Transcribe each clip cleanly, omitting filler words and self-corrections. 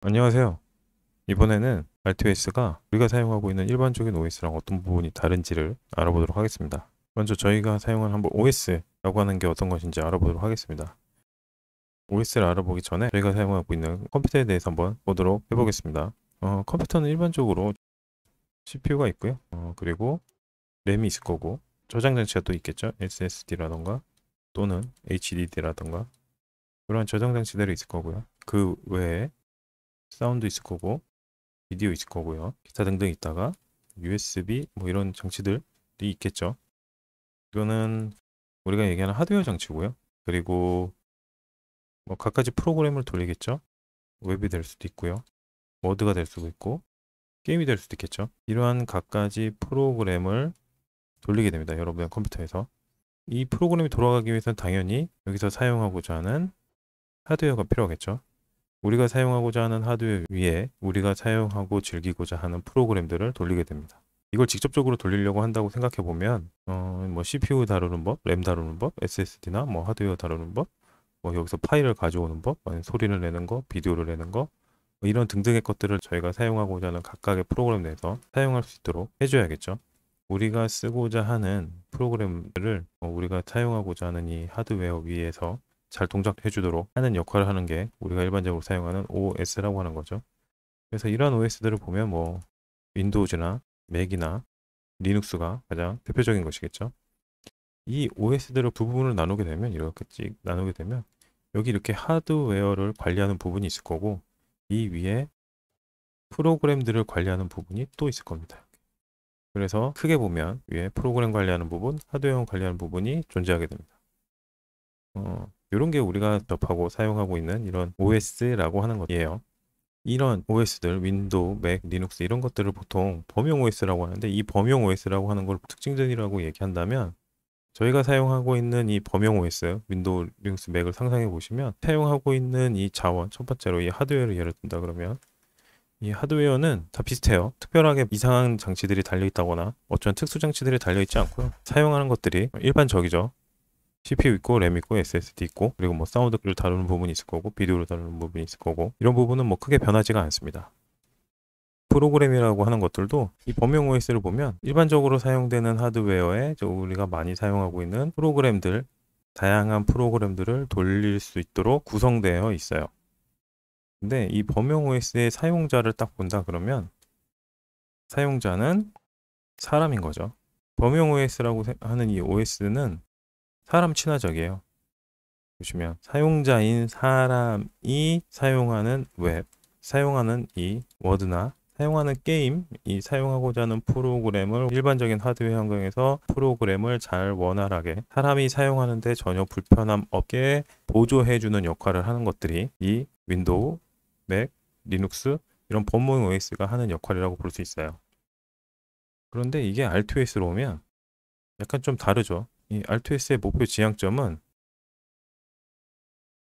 안녕하세요. 이번에는 RTOS가 우리가 사용하고 있는 일반적인 OS랑 어떤 부분이 다른지를 알아보도록 하겠습니다. 먼저 저희가 사용하는 한번 OS라고 하는 게 어떤 것인지 알아보도록 하겠습니다. OS를 알아보기 전에 저희가 사용하고 있는 컴퓨터에 대해서 한번 보도록 해보겠습니다. 컴퓨터는 일반적으로 CPU가 있고요. 그리고 램이 있을 거고 저장 장치가 또 있겠죠. SSD라던가 또는 HDD라던가 그런 저장 장치들이 있을 거고요. 그 외에 사운드 있을 거고 비디오 있을 거고요. 기타 등등 있다가 USB 뭐 이런 장치들이 있겠죠. 이거는 우리가 얘기하는 하드웨어 장치고요. 그리고 뭐 갖가지 프로그램을 돌리겠죠. 웹이 될 수도 있고요. 워드가 될 수도 있고 게임이 될 수도 있겠죠. 이러한 갖가지 프로그램을 돌리게 됩니다. 여러분의 컴퓨터에서. 이 프로그램이 돌아가기 위해서는 당연히 여기서 사용하고자 하는 하드웨어가 필요하겠죠. 우리가 사용하고자 하는 하드웨어 위에 우리가 사용하고 즐기고자 하는 프로그램들을 돌리게 됩니다. 이걸 직접적으로 돌리려고 한다고 생각해 보면 뭐 CPU 다루는 법, 램 다루는 법, SSD나 뭐 하드웨어 다루는 법, 뭐 여기서 파일을 가져오는 법, 소리를 내는 거, 비디오를 내는 거, 뭐 이런 등등의 것들을 저희가 사용하고자 하는 각각의 프로그램 내에서 사용할 수 있도록 해줘야겠죠. 우리가 쓰고자 하는 프로그램들을 우리가 사용하고자 하는 이 하드웨어 위에서 잘 동작해 주도록 하는 역할을 하는 게 우리가 일반적으로 사용하는 OS라고 하는 거죠. 그래서 이러한 OS들을 보면 뭐 윈도우즈나 맥이나 리눅스가 가장 대표적인 것이겠죠. 이 OS들을 부분을 나누게 되면 이렇게 찍 나누게 되면 여기 이렇게 하드웨어를 관리하는 부분이 있을 거고 이 위에 프로그램들을 관리하는 부분이 또 있을 겁니다. 그래서 크게 보면 위에 프로그램 관리하는 부분, 하드웨어 관리하는 부분이 존재하게 됩니다. 이런 게 우리가 접하고 사용하고 있는 이런 OS라고 하는 것이에요. 이런 OS들, 윈도우, 맥, 리눅스 이런 것들을 보통 범용 OS라고 하는데 이 범용 OS라고 하는 걸 특징들이라고 얘기한다면 저희가 사용하고 있는 이 범용 OS, 윈도우, 리눅스, 맥을 상상해 보시면 사용하고 있는 이 자원, 첫 번째로 이 하드웨어를 예를 든다 그러면 이 하드웨어는 다 비슷해요. 특별하게 이상한 장치들이 달려있다거나 어쩌면 특수 장치들이 달려있지 않고요. 사용하는 것들이 일반적이죠. CPU 있고 램 있고 SSD 있고 그리고 뭐 사운드를 다루는 부분이 있을 거고 비디오를 다루는 부분이 있을 거고 이런 부분은 뭐 크게 변하지가 않습니다. 프로그램이라고 하는 것들도 이 범용 OS를 보면 일반적으로 사용되는 하드웨어에 우리가 많이 사용하고 있는 프로그램들 다양한 프로그램들을 돌릴 수 있도록 구성되어 있어요. 근데 이 범용 OS의 사용자를 딱 본다 그러면 사용자는 사람인 거죠. 범용 OS라고 하는 이 OS는 사람 친화적이에요. 보시면 사용자인 사람이 사용하는 웹, 사용하는 이 워드나 사용하는 게임, 이 사용하고자 하는 프로그램을 일반적인 하드웨어 환경에서 프로그램을 잘 원활하게 사람이 사용하는데 전혀 불편함 없게 보조해주는 역할을 하는 것들이 이 윈도우, 맥, 리눅스 이런 범용 OS가 하는 역할이라고 볼 수 있어요. 그런데 이게 RTOS로 오면 약간 좀 다르죠. 이 RTOS의 목표 지향점은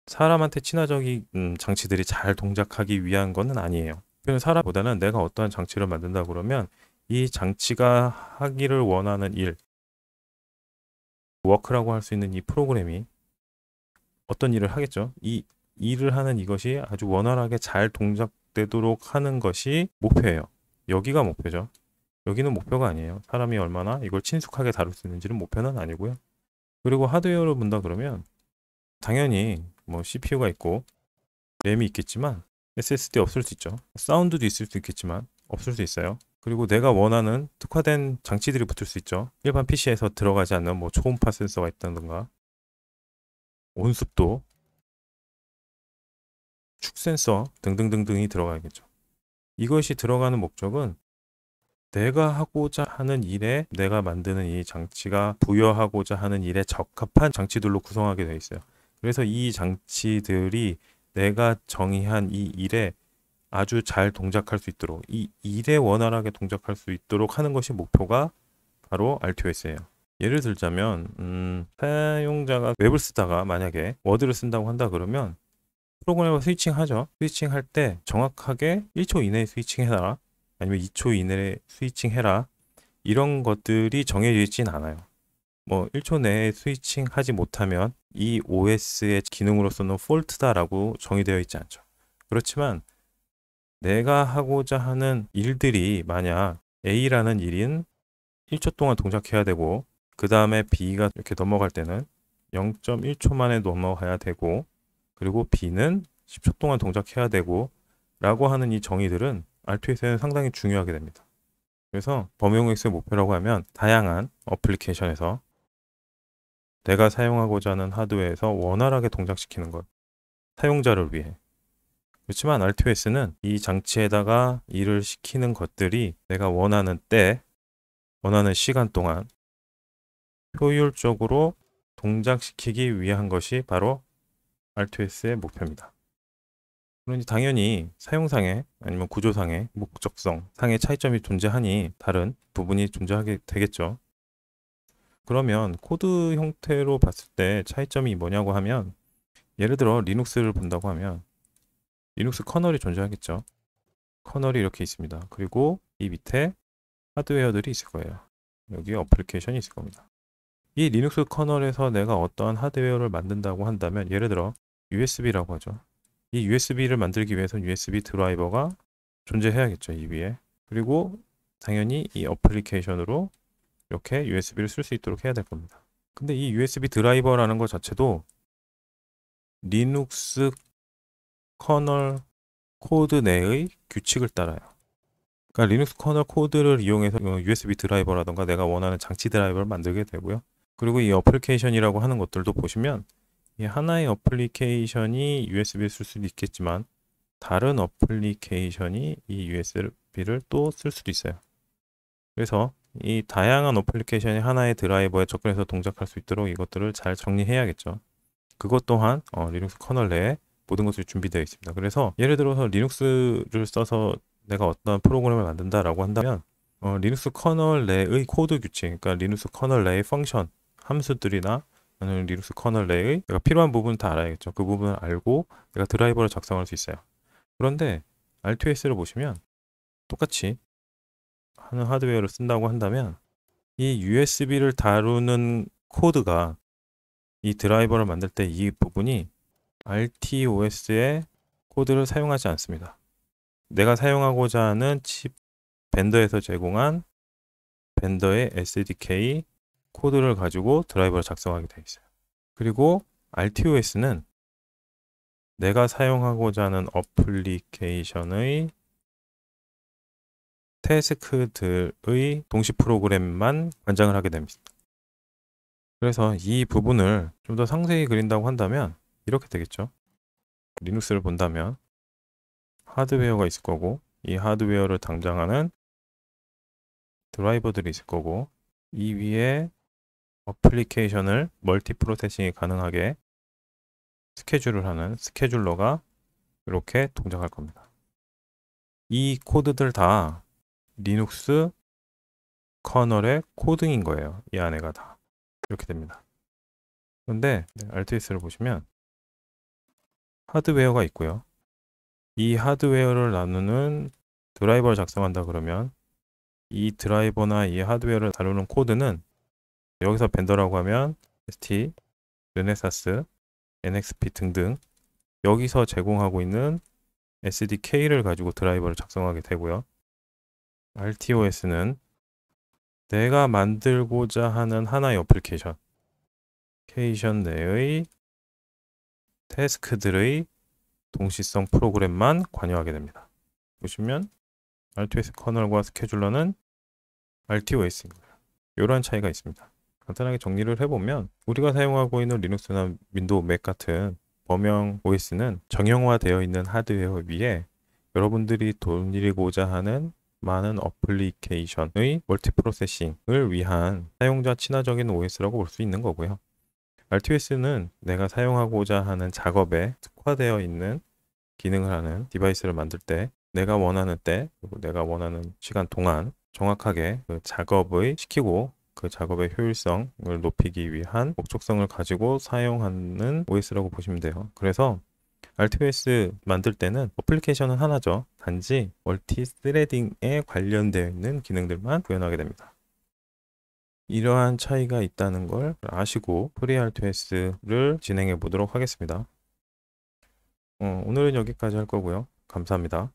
사람한테 친화적인 장치들이 잘 동작하기 위한 것은 아니에요. 그냥 사람보다는 내가 어떠한 장치를 만든다 그러면 이 장치가 하기를 원하는 일, 워크라고 할 수 있는 이 프로그램이 어떤 일을 하겠죠. 이 일을 하는 이것이 아주 원활하게 잘 동작되도록 하는 것이 목표예요. 여기가 목표죠. 여기는 목표가 아니에요. 사람이 얼마나 이걸 친숙하게 다룰 수 있는지는 목표는 아니고요. 그리고 하드웨어를 본다 그러면 당연히 뭐 CPU가 있고 램이 있겠지만 SSD 없을 수 있죠. 사운드도 있을 수 있겠지만 없을 수 있어요. 그리고 내가 원하는 특화된 장치들이 붙을 수 있죠. 일반 PC에서 들어가지 않는 뭐 초음파 센서가 있다든가 온습도, 축 센서 등등등등이 들어가겠죠. 이것이 들어가는 목적은 내가 하고자 하는 일에 내가 만드는 이 장치가 부여하고자 하는 일에 적합한 장치들로 구성하게 되어 있어요. 그래서 이 장치들이 내가 정의한 이 일에 아주 잘 동작할 수 있도록 이 일에 원활하게 동작할 수 있도록 하는 것이 목표가 바로 RTOS예요. 예를 들자면 사용자가 웹을 쓰다가 만약에 워드를 쓴다고 한다 그러면 프로그램을 스위칭하죠. 스위칭할 때 정확하게 1초 이내에 스위칭해라 아니면 2초 이내에 스위칭해라 이런 것들이 정해져 있진 않아요. 뭐 1초 내에 스위칭하지 못하면 이 OS의 기능으로서는 폴트다라고 정의되어 있지 않죠. 그렇지만 내가 하고자 하는 일들이 만약 A라는 일인 1초 동안 동작해야 되고 그 다음에 B가 이렇게 넘어갈 때는 0.1초 만에 넘어가야 되고 그리고 B는 10초 동안 동작해야 되고 라고 하는 이 정의들은 R2S에는 상당히 중요하게 됩니다. 그래서 범용X의 목표라고 하면 다양한 어플리케이션에서 내가 사용하고자 하는 하드웨어에서 원활하게 동작시키는 것, 사용자를 위해. 그렇지만 R2S는 이 장치에다가 일을 시키는 것들이 내가 원하는 때, 원하는 시간 동안 효율적으로 동작시키기 위한 것이 바로 R2S의 목표입니다. 그러니 당연히 사용상의 아니면 구조상의 목적성 상의 차이점이 존재하니 다른 부분이 존재하게 되겠죠. 그러면 코드 형태로 봤을 때 차이점이 뭐냐고 하면 예를 들어 리눅스를 본다고 하면 리눅스 커널이 존재하겠죠. 커널이 이렇게 있습니다. 그리고 이 밑에 하드웨어들이 있을 거예요. 여기 어플리케이션이 있을 겁니다. 이 리눅스 커널에서 내가 어떠한 하드웨어를 만든다고 한다면 예를 들어 USB라고 하죠. 이 USB를 만들기 위해서는 USB 드라이버가 존재해야겠죠. 이 위에. 그리고 당연히 이 어플리케이션으로 이렇게 USB를 쓸 수 있도록 해야 될 겁니다. 근데 이 USB 드라이버라는 것 자체도 리눅스 커널 코드 내의 규칙을 따라요. 그러니까 리눅스 커널 코드를 이용해서 USB 드라이버라던가 내가 원하는 장치 드라이버를 만들게 되고요. 그리고 이 어플리케이션이라고 하는 것들도 보시면 이 하나의 어플리케이션이 USB를 쓸 수도 있겠지만 다른 어플리케이션이 이 USB를 또 쓸 수도 있어요. 그래서 이 다양한 어플리케이션이 하나의 드라이버에 접근해서 동작할 수 있도록 이것들을 잘 정리해야겠죠. 그것 또한 리눅스 커널 내에 모든 것이 준비되어 있습니다. 그래서 예를 들어서 리눅스를 써서 내가 어떤 프로그램을 만든다라고 한다면 리눅스 커널 내의 코드 규칙, 그러니까 리눅스 커널 내의 펑션, 함수들이나 아니면 리눅스 커널 내의 내가 필요한 부분을 다 알아야겠죠. 그 부분을 알고 내가 드라이버를 작성할 수 있어요. 그런데 R2S를 보시면 똑같이 하는 하드웨어를 쓴다고 한다면 이 USB를 다루는 코드가 이 드라이버를 만들 때 이 부분이 RTOS의 코드를 사용하지 않습니다. 내가 사용하고자 하는 칩 벤더에서 제공한 벤더의 SDK 코드를 가지고 드라이버를 작성하게 되어 있어요. 그리고 RTOS는 내가 사용하고자 하는 어플리케이션의 태스크들의 동시 프로그램만 관장을 하게 됩니다. 그래서 이 부분을 좀 더 상세히 그린다고 한다면 이렇게 되겠죠. 리눅스를 본다면 하드웨어가 있을 거고 이 하드웨어를 당장하는 드라이버들이 있을 거고 이 위에 어플리케이션을 멀티 프로세싱이 가능하게 스케줄을 하는 스케줄러가 이렇게 동작할 겁니다. 이 코드들 다 리눅스 커널의 코딩인 거예요. 이 안에가 다 이렇게 됩니다. 그런데 RTS를 보시면 하드웨어가 있고요. 이 하드웨어를 나누는 드라이버를 작성한다 그러면 이 드라이버나 이 하드웨어를 다루는 코드는 여기서 벤더라고 하면 ST, 르네사스, NXP 등등 여기서 제공하고 있는 SDK를 가지고 드라이버를 작성하게 되고요. RTOS는 내가 만들고자 하는 하나의 어플리케이션 내의 태스크들의 동시성 프로그램만 관여하게 됩니다. 보시면 RTOS 커널과 스케줄러는 RTOS인 거예요. 이러한 차이가 있습니다. 간단하게 정리를 해보면 우리가 사용하고 있는 리눅스나 윈도우, 맥 같은 범용 OS는 정형화되어 있는 하드웨어 위에 여러분들이 돌리고자 하는 많은 어플리케이션의 멀티 프로세싱을 위한 사용자 친화적인 OS라고 볼 수 있는 거고요. RTOS는 내가 사용하고자 하는 작업에 특화되어 있는 기능을 하는 디바이스를 만들 때 내가 원하는 때 그리고 내가 원하는 시간 동안 정확하게 그 작업을 시키고 그 작업의 효율성을 높이기 위한 목적성을 가지고 사용하는 OS라고 보시면 돼요. 그래서 RTOS 만들 때는 어플리케이션은 하나죠. 단지 멀티 스레딩에 관련되어 있는 기능들만 구현하게 됩니다. 이러한 차이가 있다는 걸 아시고 FreeRTOS를 진행해 보도록 하겠습니다. 오늘은 여기까지 할 거고요. 감사합니다.